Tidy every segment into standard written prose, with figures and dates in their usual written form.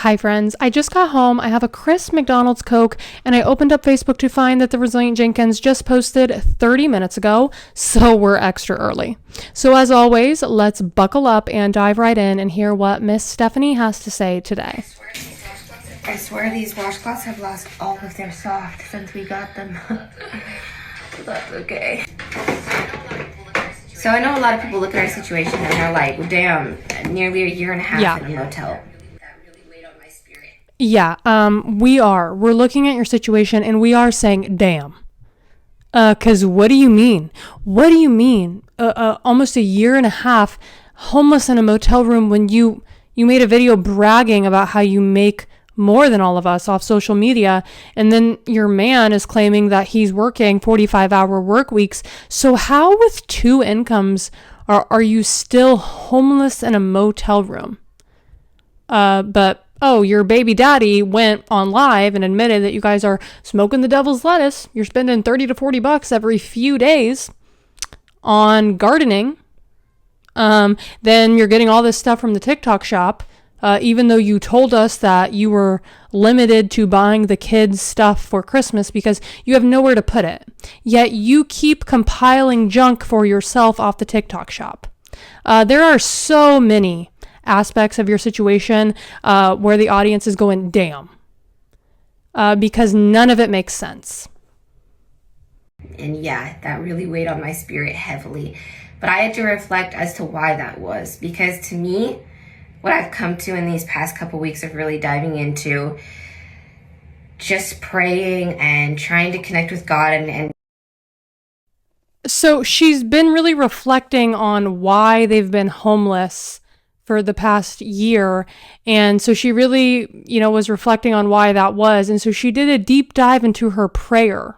Hi friends, I just got home, I have a crisp McDonald's Coke, and I opened up Facebook to find that the Resilient Jenkins just posted 30 minutes ago, so we're extra early. So as always, let's buckle up and dive right in and hear what Miss Stephanie has to say today. I swear these washcloths have lost all of their soft since we got them. That's okay. So I know a lot of people look at our situation and they're like, well, damn, nearly a year and a half in a motel. Yeah, we're looking at your situation and we are saying, damn. Cause what do you mean? What do you mean? Almost a year and a half homeless in a motel room when you made a video bragging about how you make more than all of us off social media. And then your man is claiming that he's working 45-hour work weeks. So how with two incomes are you still homeless in a motel room? Your baby daddy went on live and admitted that you guys are smoking the devil's lettuce. You're spending $30 to $40 every few days on gardening. Then you're getting all this stuff from the TikTok shop, even though you told us that you were limited to buying the kids stuff for Christmas because you have nowhere to put it. Yet you keep compiling junk for yourself off the TikTok shop. There are so many aspects of your situation where the audience is going, damn, because none of it makes sense. And yeah, that really weighed on my spirit heavily. But I had to reflect as to why that was. Because to me, what I've come to in these past couple weeks of really diving into just praying and trying to connect with God and So she's been really reflecting on why they've been homeless for the past year. And so she really, was reflecting on why that was. And so she did a deep dive into her prayer.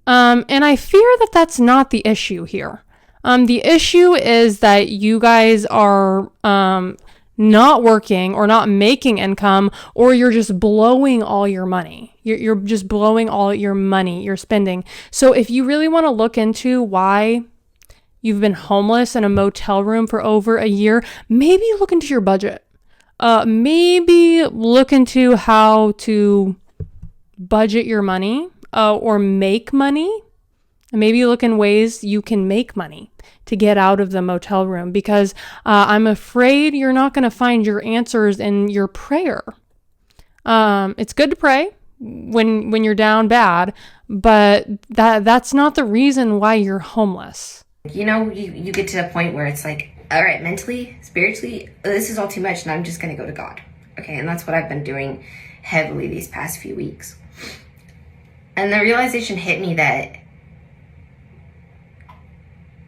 And I fear that that's not the issue here. The issue is that you guys are not working or not making income, or you're just blowing all your money. You're just blowing all your money you're spending. So if you really want to look into why you've been homeless in a motel room for over a year, maybe look into your budget. Maybe look into how to budget your money or make money. Maybe look in ways you can make money to get out of the motel room, because I'm afraid you're not going to find your answers in your prayer. It's good to pray when you're down bad, but that's not the reason why you're homeless. You get to a point where it's like, all right, mentally, spiritually, this is all too much and I'm just going to go to God. Okay, and that's what I've been doing heavily these past few weeks. And the realization hit me that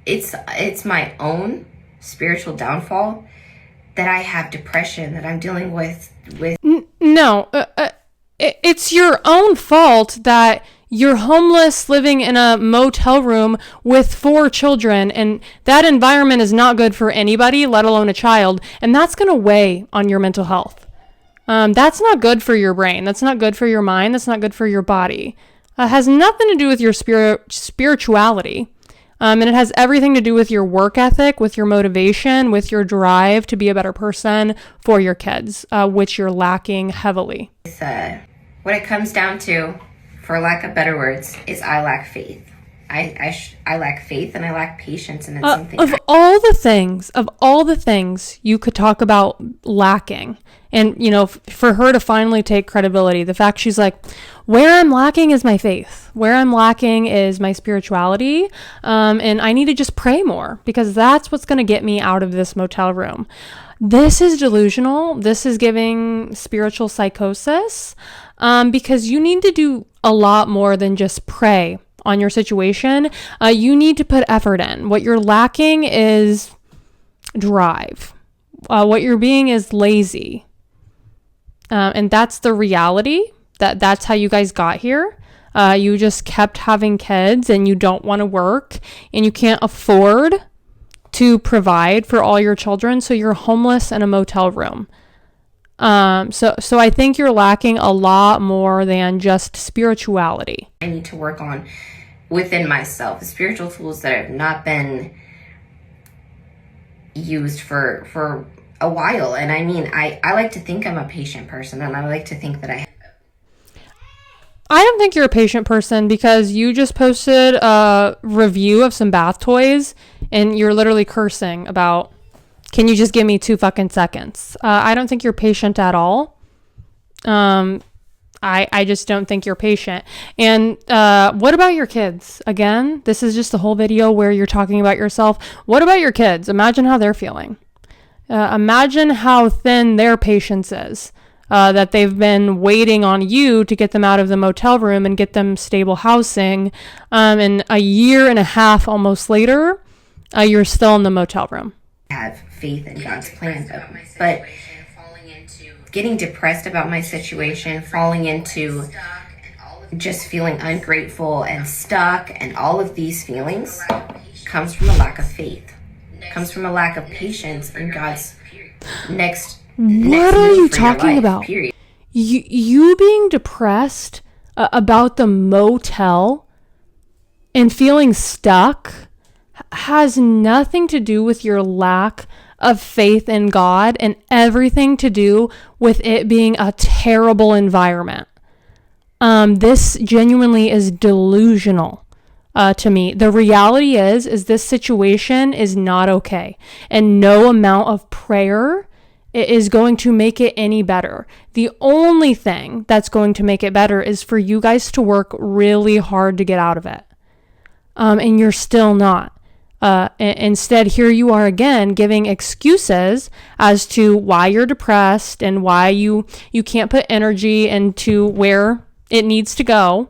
it's my own spiritual downfall, that I have depression, that I'm dealing with. No, it's your own fault that you're homeless living in a motel room with 4 children, and that environment is not good for anybody, let alone a child, and that's going to weigh on your mental health. That's not good for your brain. That's not good for your mind. That's not good for your body. It has nothing to do with your spirituality. And it has everything to do with your work ethic, with your motivation, with your drive to be a better person for your kids, which you're lacking heavily. What it comes down to, for lack of better words, is I lack faith. I lack faith and I lack patience, and it's something. Of all the things you could talk about lacking, and for her to finally take credibility, the fact she's like, where I'm lacking is my faith, where I'm lacking is my spirituality, and I need to just pray more because that's what's going to get me out of this motel room. This is delusional. This is giving spiritual psychosis, because you need to do a lot more than just pray on your situation. You need to put effort in. What you're lacking is drive. What you're being is lazy. And that's the reality. That's how you guys got here. You just kept having kids and you don't want to work and you can't afford to provide for all your children. So you're homeless in a motel room. So I think you're lacking a lot more than just spirituality. I need to work on within myself, spiritual tools that have not been used for a while. And I mean, I like to think I'm a patient person, and I like to think that I don't think you're a patient person because you just posted a review of some bath toys and you're literally cursing about, can you just give me 2 fucking seconds? I don't think you're patient at all. I just don't think you're patient. And what about your kids? Again, this is just a whole video where you're talking about yourself. What about your kids? Imagine how they're feeling. Imagine how thin their patience is. That they've been waiting on you to get them out of the motel room and get them stable housing. And a year and a half almost later, you're still in the motel room. have faith in God's plan. But getting depressed about my situation, falling into just feeling ungrateful and stuck, and all of these feelings comes from a lack of faith, comes from a lack of patience in God's next. What are you talking about? Period. You being depressed about the motel and feeling stuck has nothing to do with your lack of faith in God and everything to do with it being a terrible environment. This genuinely is delusional to me. The reality is this situation is not okay, and no amount of prayer is going to make it any better. The only thing that's going to make it better is for you guys to work really hard to get out of it. And you're still not. Instead, here you are again giving excuses as to why you're depressed and why you can't put energy into where it needs to go,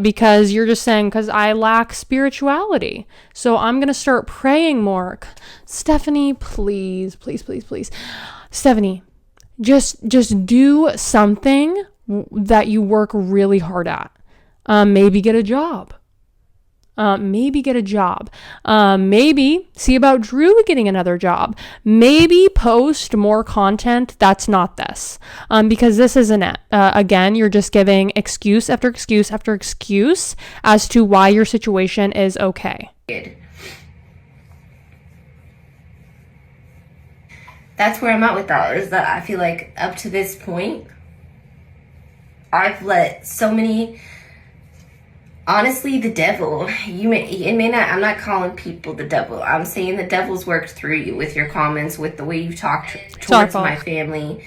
because you're just saying, because I lack spirituality, so I'm going to start praying more. Stephanie, please. Stephanie, just do something that you work really hard at. Maybe get a job. Maybe see about Drew getting another job. Maybe post more content that's not this. Because this isn't it. Again, you're just giving excuse after excuse after excuse as to why your situation is okay. That's where I'm at with that, is that I feel like up to this point, I've let so many... Honestly, the devil, I'm not calling people the devil. I'm saying the devil's worked through you with your comments, with the way you've talked towards my family.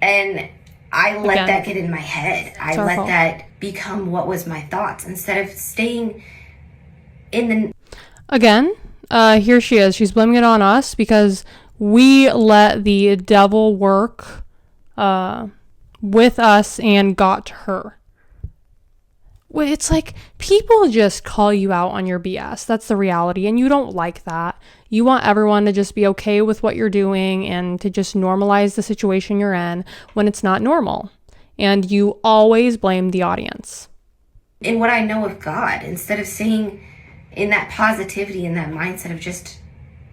And I let that get in my head. I let that become what was my thoughts instead of staying in the... Again, here she is. She's blaming it on us because we let the devil work with us and got to her. Well, it's like people just call you out on your BS. That's the reality. And you don't like that. You want everyone to just be okay with what you're doing and to just normalize the situation you're in when it's not normal. And you always blame the audience. In what I know of God, instead of saying in that positivity, in that mindset of just,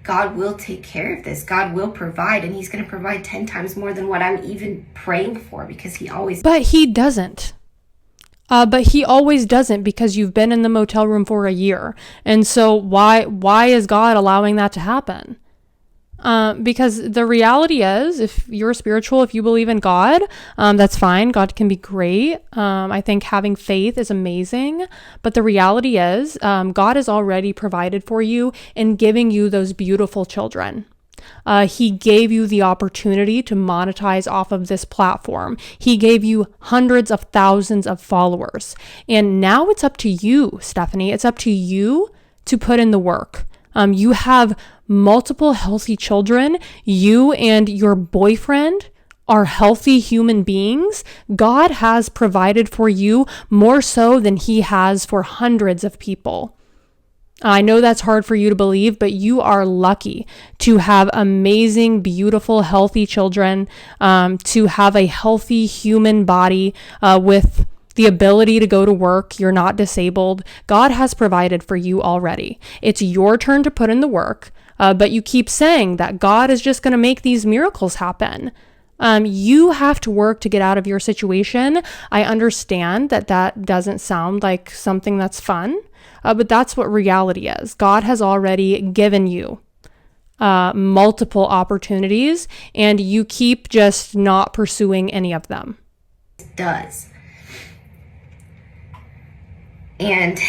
God will take care of this. God will provide, and he's going to provide 10 times more than what I'm even praying for, because he always... But he doesn't. But he always doesn't, because you've been in the motel room for a year. And so why is God allowing that to happen? Because the reality is, if you're spiritual, if you believe in God, that's fine. God can be great. I think having faith is amazing. But the reality is, God has already provided for you in giving you those beautiful children. He gave you the opportunity to monetize off of this platform. He gave you hundreds of thousands of followers. And now it's up to you, Stephanie. It's up to you to put in the work. You have multiple healthy children. You and your boyfriend are healthy human beings. God has provided for you more so than he has for hundreds of people. I know that's hard for you to believe, but you are lucky to have amazing, beautiful, healthy children, to have a healthy human body with the ability to go to work. You're not disabled. God has provided for you already. It's your turn to put in the work, but you keep saying that God is just going to make these miracles happen. You have to work to get out of your situation. I understand that doesn't sound like something that's fun. But that's what reality is. God has already given you multiple opportunities, and you keep just not pursuing any of them. It does. And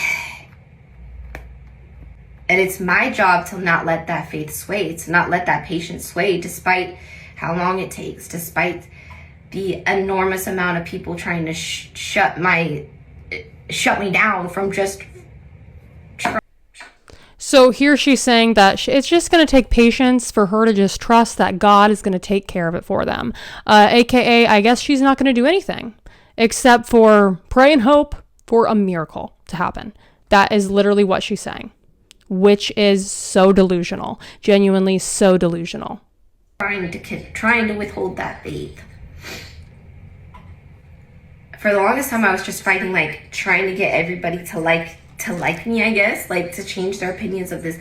it's my job to not let that faith sway, to not let that patience sway, despite how long it takes, despite the enormous amount of people trying to shut me down from just So here she's saying that it's just going to take patience for her to just trust that God is going to take care of it for them. AKA, I guess she's not going to do anything except for pray and hope for a miracle to happen. That is literally what she's saying, which is so delusional, genuinely so delusional. Trying to withhold that faith. For the longest time, I was just fighting, like, trying to get everybody to like me, I guess, like, to change their opinions of this.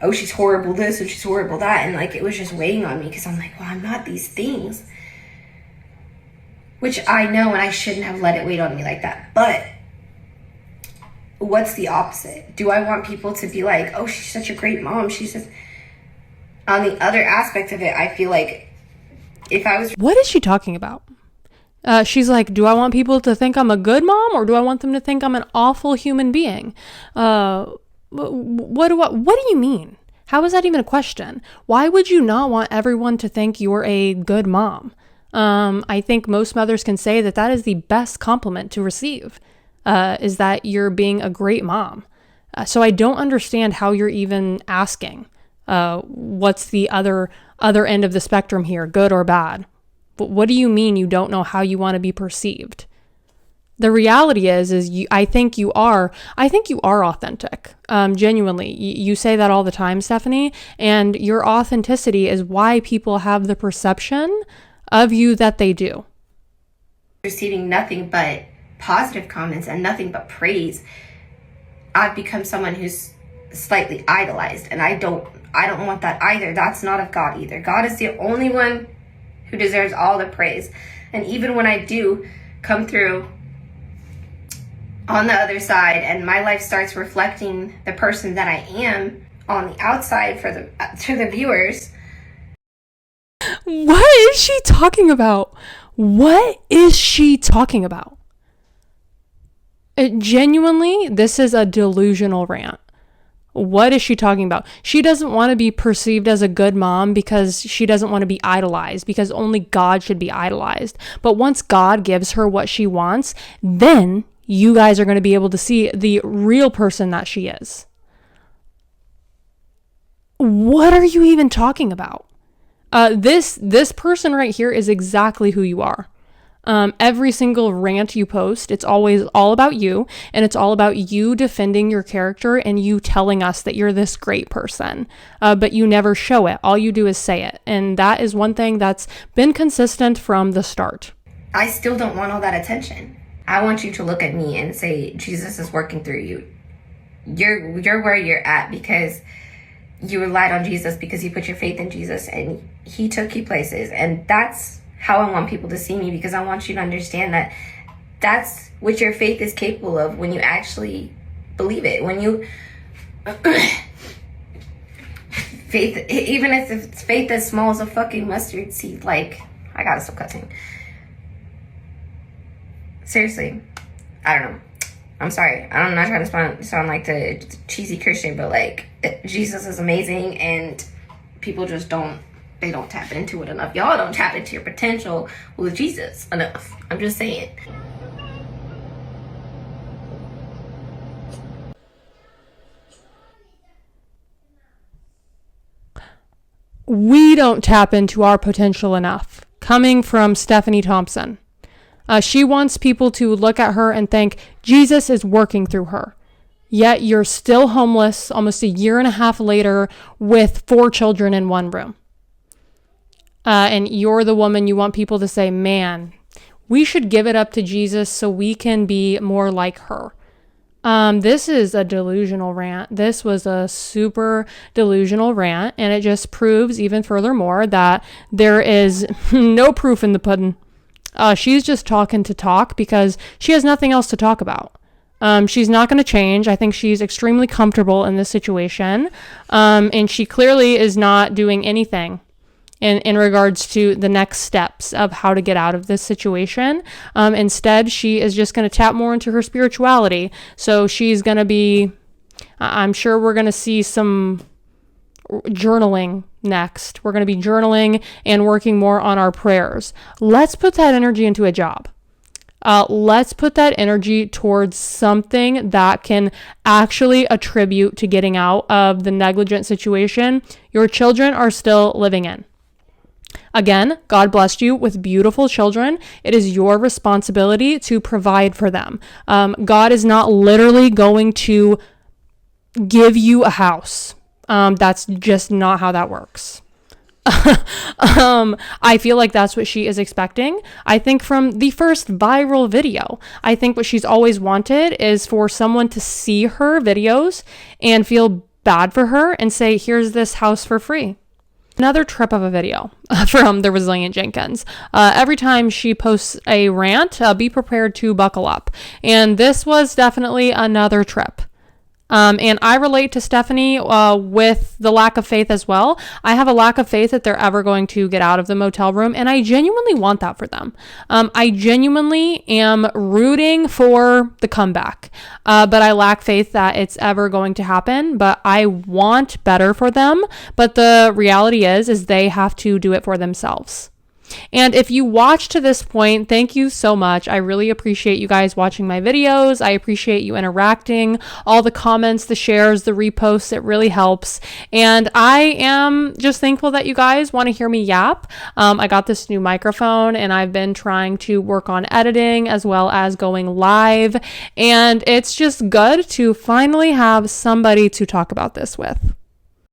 Oh, she's horrible this and she's horrible that, and like, it was just weighing on me because I'm like, well, I'm not these things, which I know, and I shouldn't have let it weigh on me like that. But what's the opposite? Do I want people to be like, oh, she's such a great mom, she's just... On the other aspect of it, I feel like if I was... What is she talking about? She's like, do I want people to think I'm a good mom, or do I want them to think I'm an awful human being? What do you mean? How is that even a question? Why would you not want everyone to think you're a good mom? I think most mothers can say that is the best compliment to receive, is that you're being a great mom. So I don't understand how you're even asking. What's the other end of the spectrum here, good or bad? But what do you mean you don't know how you want to be perceived? The reality is I think you are authentic. Genuinely, you say that all the time, Stephanie, and your authenticity is why people have the perception of you that they do. Receiving nothing but positive comments and nothing but praise, I've become someone who's slightly idolized, and I don't want that either. That's not of God either. God is the only one who deserves all the praise. And even when I do come through on the other side and my life starts reflecting the person that I am on the outside to the viewers. What is she talking about? What is she talking about? Genuinely, this is a delusional rant. What is she talking about? She doesn't want to be perceived as a good mom because she doesn't want to be idolized, because only God should be idolized. But once God gives her what she wants, then you guys are going to be able to see the real person that she is. What are you even talking about? This person right here is exactly who you are. Every single rant you post, it's always all about you, and it's all about you defending your character and you telling us that you're this great person, but you never show it. All you do is say it, and that is one thing that's been consistent from the start. I still don't want all that attention. I want you to look at me and say, Jesus is working through you. You're where you're at because you relied on Jesus, because you put your faith in Jesus, and he took you places, and that's how I want people to see me, because I want you to understand that that's what your faith is capable of when you actually believe it. When you faith, even if it's faith as small as a fucking mustard seed, like, I gotta stop cussing. Seriously, I don't know. I'm sorry. I'm not trying to sound like the cheesy Christian, but like, Jesus is amazing, and people just don't tap into it enough. Y'all don't tap into your potential with Jesus enough. I'm just saying. We don't tap into our potential enough. Coming from Stephanie Thompson. She wants people to look at her and think Jesus is working through her. Yet you're still homeless almost a year and a half later with 4 children in one room. And you're the woman you want people to say, man, we should give it up to Jesus so we can be more like her. This is a delusional rant. This was a super delusional rant, and it just proves even furthermore that there is no proof in the pudding. She's just talking to talk because she has nothing else to talk about. She's not going to change. I think she's extremely comfortable in this situation. And she clearly is not doing anything in regards to the next steps of how to get out of this situation. Instead, she is just going to tap more into her spirituality. So she's going to be, I'm sure we're going to see some journaling next. We're going to be journaling and working more on our prayers. Let's put that energy into a job. Let's put that energy towards something that can actually attribute to getting out of the negligent situation your children are still living in. Again, God blessed you with beautiful children. It is your responsibility to provide for them. God is not literally going to give you a house. That's just not how that works. I feel like that's what she is expecting. I think from the first viral video, I think what she's always wanted is for someone to see her videos and feel bad for her and say, here's this house for free. Another trip of a video from the resilient Jenkins. Every time she posts a rant, be prepared to buckle up. And this was definitely another trip. And I relate to Stephanie with the lack of faith as well. I have a lack of faith that they're ever going to get out of the motel room, and I genuinely want that for them. I genuinely am rooting for the comeback, but I lack faith that it's ever going to happen. But I want better for them. But the reality is they have to do it for themselves. And if you watch to this point, thank you so much. I really appreciate you guys watching my videos. I appreciate you interacting, all the comments, the shares, the reposts. It really helps. And I am just thankful that you guys want to hear me yap. I got this new microphone and I've been trying to work on editing as well as going live. And it's just good to finally have somebody to talk about this with.